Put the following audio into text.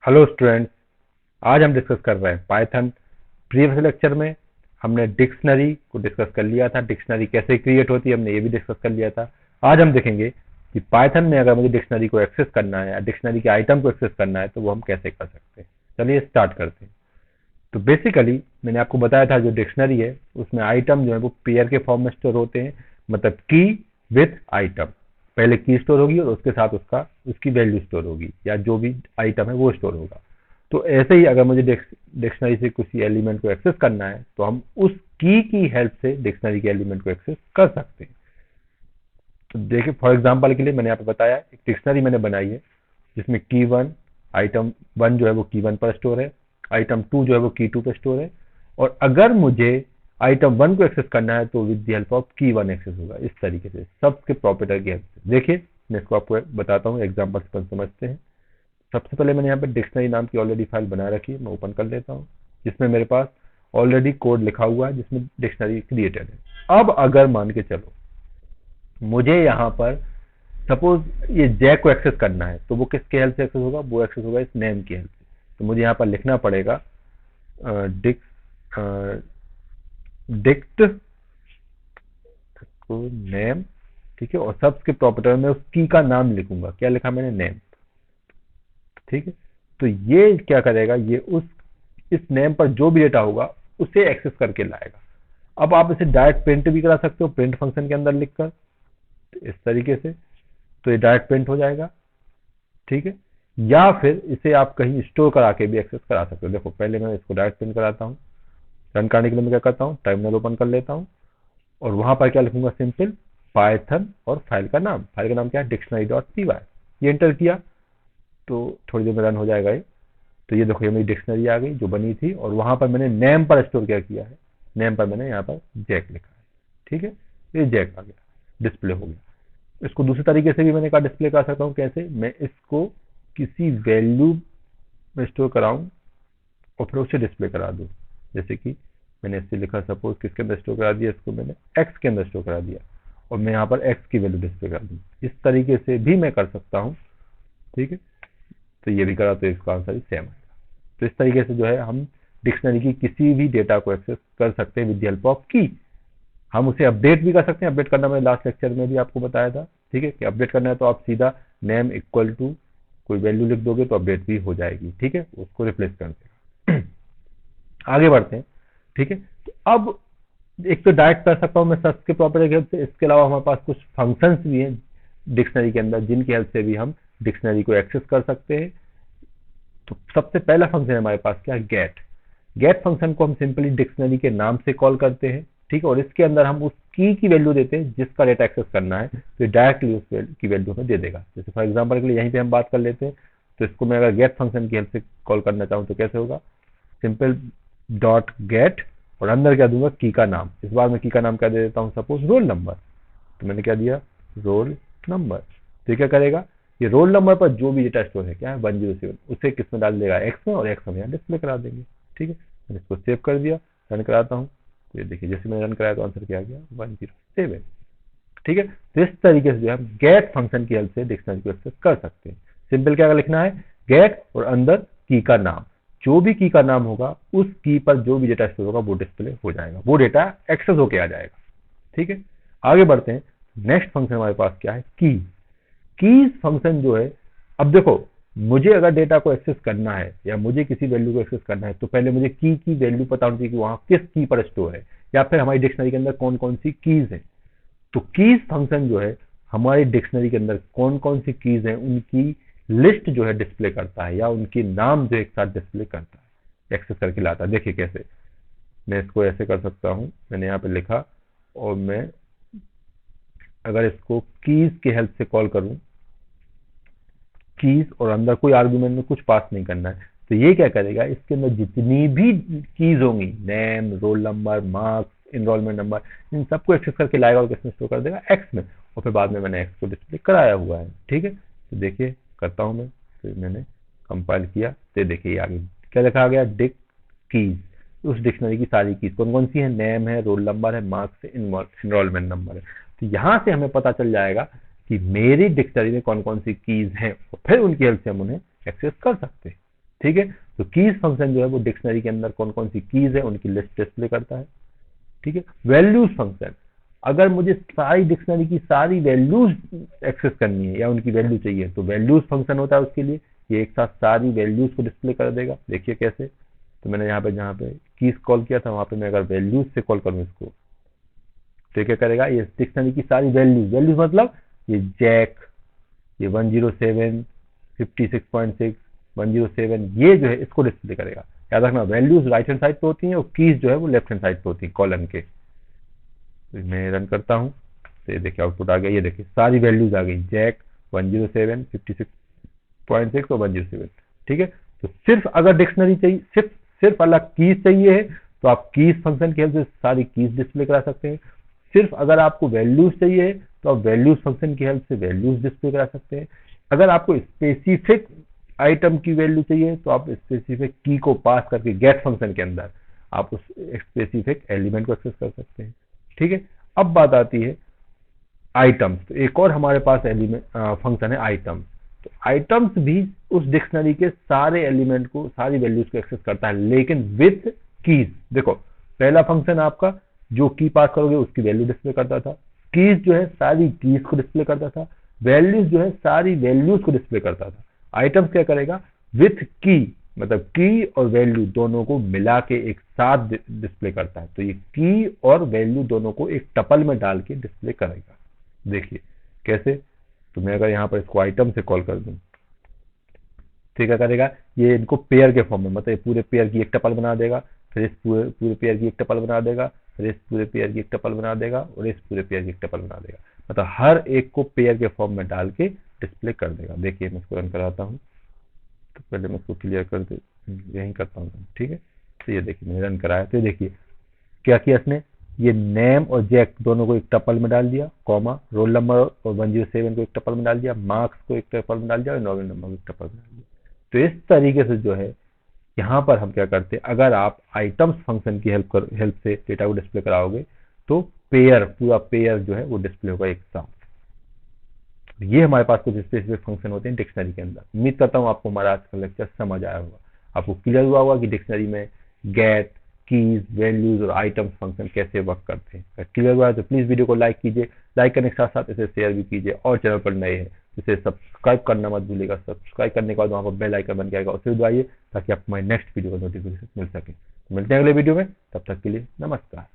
Hello students. आज हम discuss कर रहे हैं पाइथन। प्रीवियस लेक्चर में हमने डिक्शनरी को डिस्कस कर लिया था, डिक्शनरी कैसे क्रिएट होती है हमने ये भी डिस्कस कर लिया था। आज हम देखेंगे कि पाइथन में अगर मुझे डिक्शनरी को एक्सेस करना है या डिक्शनरी के आइटम को एक्सेस करना है तो वो हम कैसे कर सकते हैं। चलिए स्टार्ट करते हैं। तो बेसिकली मैंने आपको बताया था जो डिक्शनरी है उसमें आइटम जो है वो पेयर के फॉर्म में स्टोर होते हैं, मतलब की विथ आइटम। पहले की स्टोर होगी और उसके साथ उसकी वैल्यू स्टोर होगी या जो भी आइटम है वो स्टोर होगा। तो ऐसे ही अगर मुझे डिक्शनरी से किसी एलिमेंट को एक्सेस करना है तो हम उस की हेल्प से डिक्शनरी के एलिमेंट को एक्सेस कर सकते हैं। तो देखिए फॉर एग्जांपल के लिए मैंने यहाँ पे बताया एक डिक्शनरी मैंने बनाई है जिसमें की वन, आइटम वन जो है वो की वन पर स्टोर है, आइटम टू जो है वो की टू पर स्टोर है। और अगर मुझे आइटम वन को एक्सेस करना है तो विद द हेल्प ऑफ की वन एक्सेस होगा। इस तरीके से सबके प्रॉपर्टी की हेल्प से। देखिए मैं इसको आपको बताता हूँ, एग्जाम्पल से समझते हैं। सबसे पहले मैंने यहाँ पे डिक्शनरी नाम की ऑलरेडी फाइल बना रखी है, मैं ओपन कर लेता हूँ जिसमें मेरे पास ऑलरेडी कोड लिखा हुआ है जिसमें डिक्शनरी क्रिएटेड है। अब अगर मान के चलो मुझे यहाँ पर सपोज ये जैक को एक्सेस करना है तो वो किसके हेल्प से एक्सेस होगा, वो एक्सेस होगा इस नेम की हेल्प से। तो मुझे यहाँ पर लिखना पड़ेगा डिक्ट नेम, ठीक है। और सबके प्रॉपर्टी में उस की का नाम लिखूंगा, क्या लिखा मैंने, नेम, ठीक है। तो ये क्या करेगा, ये उस इस नेम पर जो भी डेटा होगा उसे एक्सेस करके लाएगा। अब आप इसे डायरेक्ट प्रिंट भी करा सकते हो प्रिंट फंक्शन के अंदर लिखकर, तो इस तरीके से तो ये डायरेक्ट प्रिंट हो जाएगा, ठीक है। या फिर इसे आप कहीं स्टोर करा के भी एक्सेस करा सकते हो। देखो पहले मैं इसको डायरेक्ट प्रिंट कराता हूँ। रन करने के लिए मैं क्या करता हूँ, टर्मिनल ओपन कर लेता हूँ और वहां पर क्या लिखूंगा, सिंपल पाइथन और फाइल का नाम क्या है, डिक्शनरी.py। ये एंटर किया तो थोड़ी देर में रन हो जाएगा ये। तो ये देखो ये मेरी डिक्शनरी आ गई जो बनी थी और वहां पर मैंने नेम पर स्टोर क्या किया है, नेम पर मैंने यहाँ पर जैक लिखा है, ठीक है। ये जैक आ गया, डिस्प्ले हो गया। इसको दूसरे तरीके से भी मैंने कहा डिस्प्ले कर सकता हूँ, कैसे, मैं इसको किसी वैल्यू में स्टोर कराऊं और फिर उसे डिस्प्ले करा दूं। जैसे कि मैंने इससे लिखा, सपोज किसके अंदर स्टोर करा दिया, इसको मैंने एक्स के अंदर स्टोर करा दिया और मैं यहाँ पर एक्स की वैल्यू डिस्प्ले कर दूं। इस तरीके से भी मैं कर सकता हूँ, ठीक है। तो ये भी करा तो इसका आंसर ही सेम आएगा। तो इस तरीके से जो है हम डिक्शनरी की किसी भी डेटा को एक्सेस कर सकते हैं विद द हेल्प ऑफ की। हम उसे अपडेट भी कर सकते हैं। अपडेट करना मैंने लास्ट लेक्चर में भी आपको बताया था, ठीक है। कि अपडेट करना है तो आप सीधा नेम इक्वल टू कोई वैल्यू लिख दोगे तो अपडेट भी हो जाएगी, ठीक है, उसको रिप्लेस कर देगा। आगे बढ़ते हैं, ठीक है। तो अब एक तो डायरेक्ट कर सकता हूं मैं सर्च के प्रॉपर्टी की हेल्प से, इसके अलावा हमारे पास कुछ फंक्शंस भी हैं डिक्शनरी के अंदर जिनकी हेल्प से भी हम डिक्शनरी को एक्सेस कर सकते हैं। तो सबसे पहला फंक्शन है हमारे पास क्या है, गेट। गेट फंक्शन को हम सिंपली डिक्शनरी के नाम से कॉल करते हैं, ठीक है। और इसके अंदर हम उस की वैल्यू देते हैं जिसका डेटा एक्सेस करना है, तो डायरेक्टली उस की वैल्यू हमें दे देगा। जैसे फॉर एग्जांपल के लिए यहीं पे हम बात कर लेते हैं। तो इसको मैं अगर गेट फंक्शन की हेल्प से कॉल करना चाहूँ तो कैसे होगा, सिंपल डॉट गेट और अंदर क्या दूंगा, की का नाम। इस बार मैं की का नाम क्या दे देता हूँ, सपोज रोल नंबर। तो मैंने क्या दिया, रोल नंबर। तो क्या करेगा, ये रोल नंबर पर जो भी डेटा स्टोर है क्या है 107, उसे किस में डाल देगा, एक्स में, और एक्स हम यहाँ डिस्प्ले करा देंगे, ठीक है। मैंने इसको सेव कर दिया, रन कराता हूँ। तो ये देखिए जैसे मैंने रन कराया तो आंसर क्या आ गया, 107, ठीक है। तो इस तरीके से जो है गेट फंक्शन की हेल्प से डिक्शनरी को एक्सेस कर सकते हैं। सिंपल क्या लिखना है, गेट और अंदर की का नाम, जो भी की का नाम होगा उस की पर जो भी डेटा स्टोर होगा वो डिस्प्ले हो जाएगा, वो डेटा एक्सेस होके आ जाएगा, ठीक है। आगे बढ़ते हैं। नेक्स्ट फंक्शन हमारे पास क्या है, कीज फंक्शन जो है, अब देखो मुझे अगर डेटा को एक्सेस करना है या मुझे किसी वैल्यू को एक्सेस करना है तो पहले मुझे की वैल्यू पता होनी चाहिए कि वहां किस की पर स्टोर है या फिर हमारी डिक्शनरी के अंदर कौन कौन सी कीज है। तो कीज फंक्शन जो है हमारी डिक्शनरी के अंदर कौन कौन सी कीज है उनकी लिस्ट जो है डिस्प्ले करता है या उनके नाम जो एक साथ डिस्प्ले करता है, एक्सेस करके लाता है। देखिए कैसे, मैं इसको ऐसे कर सकता हूं, मैंने यहाँ पे लिखा और मैं अगर इसको कीज की हेल्प से कॉल करूं, कीज और अंदर कोई आर्गुमेंट में कुछ पास नहीं करना है, तो ये क्या करेगा, इसके अंदर जितनी भी कीज होंगी, name, roll number, marks, enrolment number, इन सबको एक्सेस करके लाएगा और किसमें स्टोर कर देगा, एक्स में। और फिर बाद में मैंने एक्स को डिस्प्ले कराया हुआ है, ठीक है। तो देखिए करता हूं मैं, फिर मैंने कंपाइल किया तो देखिए आगे क्या लिखा आ गया, डिक कीज। उस डिक्शनरी की सारी कीज कौन कौन सी है, नेम है, रोल नंबर है, मार्क्स है, इनरोलमेंट नंबर है। तो यहां से हमें पता चल जाएगा कि मेरी डिक्शनरी में कौन कौन सी कीज हैं और फिर उनकी हेल्प से हम उन्हें एक्सेस कर सकते हैं, ठीक है। तो कीज फंक्शन जो है वो डिक्शनरी के अंदर कौन कौन सी कीज है उनकी लिस्ट डिस्प्ले करता है। ठीक है। वैल्यूज फंक्शन, अगर मुझे सारी डिक्शनरी की सारी वैल्यूज एक्सेस करनी है या उनकी वैल्यू चाहिए तो वैल्यूज फंक्शन होता है उसके लिए, ये एक साथ सारी वैल्यूज को डिस्प्ले कर देगा। देखिए कैसे, तो मैंने यहाँ पे जहाँ पे कीज कॉल किया था वहां पे मैं अगर वैल्यूज से कॉल करूँ इसको तो क्या करेगा, ये डिक्शनरी की सारी वैल्यूज, वैल्यूज मतलब ये जैक, ये 107, 56.6, 107, ये जो है इसको डिस्प्ले करेगा। याद रखना वैल्यूज राइट हैंड साइड पे होती हैं और कीज जो है वो लेफ्ट हैंड साइड पे होती है कॉलम के। तो मैं रन करता हूँ तो ये देखिए आउटपुट आ गया, ये देखिए सारी वैल्यूज आ गई, जैक 107, 56.6 और 107। ठीक है। तो सिर्फ अगर डिक्शनरी चाहिए, सिर्फ अलग कीज चाहिए है तो आप कीज फंक्शन की हेल्प से सारी कीज डिस्प्ले करा सकते हैं। सिर्फ अगर आपको वैल्यूज चाहिए तो आप वैल्यूज फंक्शन की हेल्प से वैल्यूज डिस्प्ले करा सकते हैं। अगर आपको स्पेसिफिक आइटम की वैल्यू चाहिए तो आप स्पेसिफिक की को पास करके गेट फंक्शन के अंदर आप उस स्पेसिफिक एलिमेंट को एक्सेस कर सकते हैं। ठीक है। अब बात आती है आइटम्स, तो एक और हमारे पास एलिमेंट फंक्शन है आइटम्स। तो आइटम्स भी उस डिक्शनरी के सारे एलिमेंट को, सारी वैल्यूज को एक्सेस करता है लेकिन विथ कीज। देखो पहला फंक्शन आपका जो की पास करोगे उसकी वैल्यू डिस्प्ले करता था, कीज जो है सारी कीज को डिस्प्ले करता था, वैल्यूज जो है सारी वैल्यूज को डिस्प्ले करता था। आइटम्स क्या करेगा, विथ की मतलब की और वैल्यू दोनों को मिला के एक साथ डिस्प्ले करता है। तो ये की और वैल्यू दोनों को एक टपल में डाल के डिस्प्ले करेगा। देखिए कैसे, तो मैं अगर यहाँ पर इसको आइटम से कॉल कर दूं तो क्या करेगा, ये इनको पेयर के फॉर्म में, मतलब पूरे पेयर की एक टपल बना देगा, फिर इस पूरे पूरे पेयर की एक टपल बना देगा, फिर इस पूरे पेयर की एक टपल बना देगा और इस पूरे पेयर की एक टपल बना देगा। मतलब हर एक को पेयर के फॉर्म में डाल के डिस्प्ले कर देगा। देखिए मैं इसको रन कराता हूँ तो पहले मैं इसको क्लियर कर दे, यही करता हूँ। ठीक है। तो ये देखिए मैंने रन कराया, तो देखिए क्या किया इसने, ये नेम और जैक दोनों को एक टपल में डाल दिया, कॉमा रोल नंबर और 107 को एक टपल में डाल दिया, मार्क्स को एक टपल में डाल दिया और नॉमिनल नंबर को एक टपल में डाल दिया। तो इस तरीके से जो है यहाँ पर हम क्या करते हैं, अगर आप आइटम्स फंक्शन की हेल्प से डेटा को डिस्प्ले कराओगे तो पेयर, पूरा पेयर जो है वो डिस्प्ले होगा एक साथ। ये हमारे पास कुछ स्पेसिफिक फंक्शन होते हैं डिक्शनरी के अंदर। उम्मीद करता हूँ आपको हमारा आज का लेक्चर समझ आया होगा, आपको क्लियर हुआ होगा कि डिक्शनरी में गेट, कीज, वैल्यूज और आइटम्स फंक्शन कैसे वर्क करते हैं। अगर क्लियर हुआ है तो प्लीज वीडियो को लाइक कीजिए, लाइक करने के साथ साथ इसे शेयर भी कीजिए और चैनल पर नए हैं इसे सब्सक्राइब करना मत भूलिएगा। सब्सक्राइब करने के बाद वहाँ पर बेल आइकन बन के आएगा, उसे दबाइए ताकि आपको हमारी नेक्स्ट वीडियो का नोटिफिकेशन मिल सके। मिलते हैं अगले वीडियो में, तब तक के लिए नमस्कार।